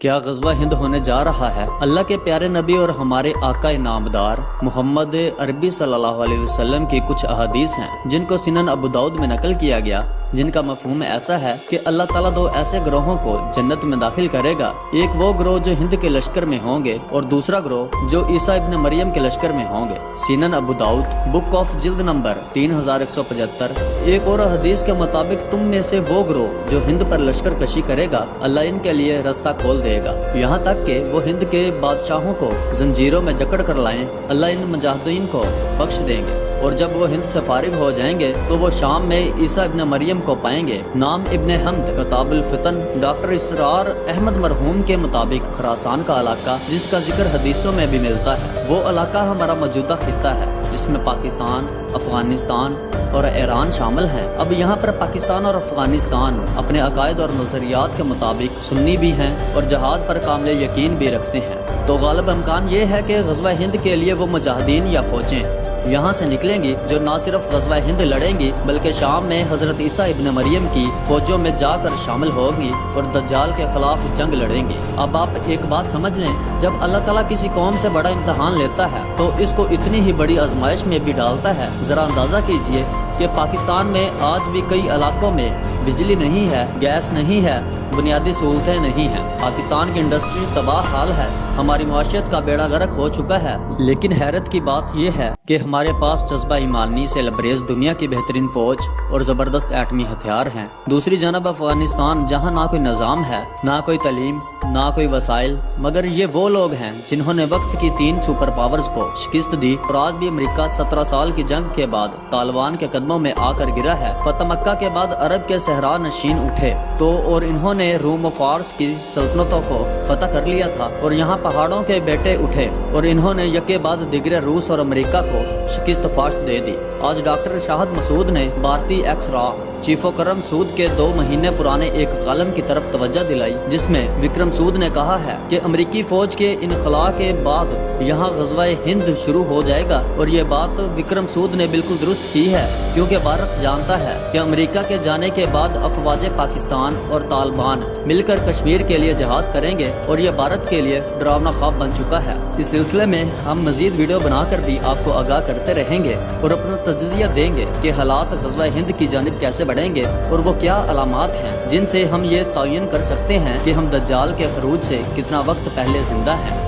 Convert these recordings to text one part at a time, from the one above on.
کیا غزوہ ہند ہونے جا رہا ہے؟ اللہ کے پیارے نبی اور ہمارے آقا نامدار محمد عربی صلی اللہ علیہ وسلم کی کچھ احادیث ہیں جن کو سنن ابو داؤد میں نقل کیا گیا، جن کا مفہوم ایسا ہے کہ اللہ تعالیٰ دو ایسے گروہوں کو جنت میں داخل کرے گا، ایک وہ گروہ جو ہند کے لشکر میں ہوں گے اور دوسرا گروہ جو عیسیٰ ابن مریم کے لشکر میں ہوں گے۔ سنن ابو داؤد بک آف جلد نمبر 3175۔ ایک اور حدیث کے مطابق تم میں سے وہ گروہ جو ہند پر لشکر کشی کرے گا، اللہ ان کے لیے رستہ کھول دے گا، یہاں تک کہ وہ ہند کے بادشاہوں کو زنجیروں میں جکڑ کر لائیں۔ اللہ ان مجاہدین کو بخش دیں گے، اور جب وہ ہند سے فارغ ہو جائیں گے تو وہ شام میں عیسیٰ ابن مریم کو پائیں گے۔ نام ابن حمد کتاب الفتن ڈاکٹر اسرار احمد مرحوم کے مطابق خراسان کا علاقہ جس کا ذکر حدیثوں میں بھی ملتا ہے، وہ علاقہ ہمارا موجودہ خطہ ہے جس میں پاکستان، افغانستان اور ایران شامل ہیں۔ اب یہاں پر پاکستان اور افغانستان اپنے عقائد اور نظریات کے مطابق سنی بھی ہیں اور جہاد پر کامل یقین بھی رکھتے ہیں، تو غالب امکان یہ ہے کہ غزوہ ہند کے لیے وہ مجاہدین یا فوجیں یہاں سے نکلیں گی جو نہ صرف غزوہ ہند لڑیں گی بلکہ شام میں حضرت عیسیٰ ابن مریم کی فوجوں میں جا کر شامل ہوگی اور دجال کے خلاف جنگ لڑیں گی۔ اب آپ ایک بات سمجھ لیں، جب اللہ تعالیٰ کسی قوم سے بڑا امتحان لیتا ہے تو اس کو اتنی ہی بڑی آزمائش میں بھی ڈالتا ہے۔ ذرا اندازہ کیجئے کہ پاکستان میں آج بھی کئی علاقوں میں بجلی نہیں ہے، گیس نہیں ہے، بنیادی سہولتیں نہیں ہیں، پاکستان کی انڈسٹری تباہ حال ہے، ہماری معاشیت کا بیڑا غرق ہو چکا ہے، لیکن حیرت کی بات یہ ہے کہ ہمارے پاس جذبہ ایمانی سے لبریز دنیا کی بہترین فوج اور زبردست ایٹمی ہتھیار ہیں۔ دوسری جانب افغانستان جہاں نہ کوئی نظام ہے، نہ کوئی تعلیم، نہ کوئی وسائل، مگر یہ وہ لوگ ہیں جنہوں نے وقت کی 3 سپر پاورز کو شکست دی، اور آج بھی امریکہ 17 سال کی جنگ کے بعد طالبان کے قدموں میں آ کر گرا ہے۔ فتح مکہ کے بعد عرب کے صحرا نشین اٹھے تو اور انہوں نے روم و فارس کی سلطنتوں کو فتح کر لیا تھا، اور یہاں پہاڑوں کے بیٹے اٹھے اور انہوں نے یکے بعد دیگر روس اور امریکہ کو شکست فاشت دے دی۔ آج ڈاکٹر شاہد مسعود نے بھارتی ایکس را چیف کرم سود کے 2 مہینے پرانے ایک کالم کی طرف توجہ دلائی، جس میں وکرم سود نے کہا ہے کہ امریکی فوج کے انخلاء کے بعد یہاں غزوہ ہند شروع ہو جائے گا، اور یہ بات وکرم سود نے بالکل درست کی ہے، کیونکہ بھارت جانتا ہے کہ امریکہ کے جانے کے بعد افواج پاکستان اور طالبان مل کر کشمیر کے لیے جہاد کریں گے، اور یہ بھارت کے لیے ڈراونا خواب بن چکا ہے۔ اس سلسلے میں ہم مزید ویڈیو بنا کر بھی آپ کو آگاہ کرتے رہیں گے اور اپنا تجزیہ دیں گے کہ حالات غزوہ ہند کی جانب کیسے بڑھیں گے، اور وہ کیا علامات ہیں جن سے ہم یہ تعین کر سکتے ہیں کہ ہم دجال کے خروج سے کتنا وقت پہلے زندہ ہیں۔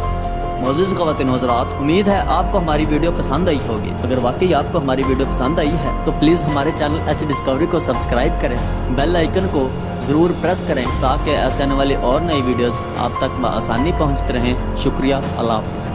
معزز خواتین و حضرات، امید ہے آپ کو ہماری ویڈیو پسند آئی ہوگی۔ اگر واقعی آپ کو ہماری ویڈیو پسند آئی ہے تو پلیز ہمارے چینل ایچ ڈسکوری کو سبسکرائب کریں، بیل آئیکن کو ضرور پریس کریں تاکہ ایسے آنے والی اور نئی ویڈیوز آپ تک بآسانی پہنچتے رہیں۔ شکریہ، اللہ حافظ۔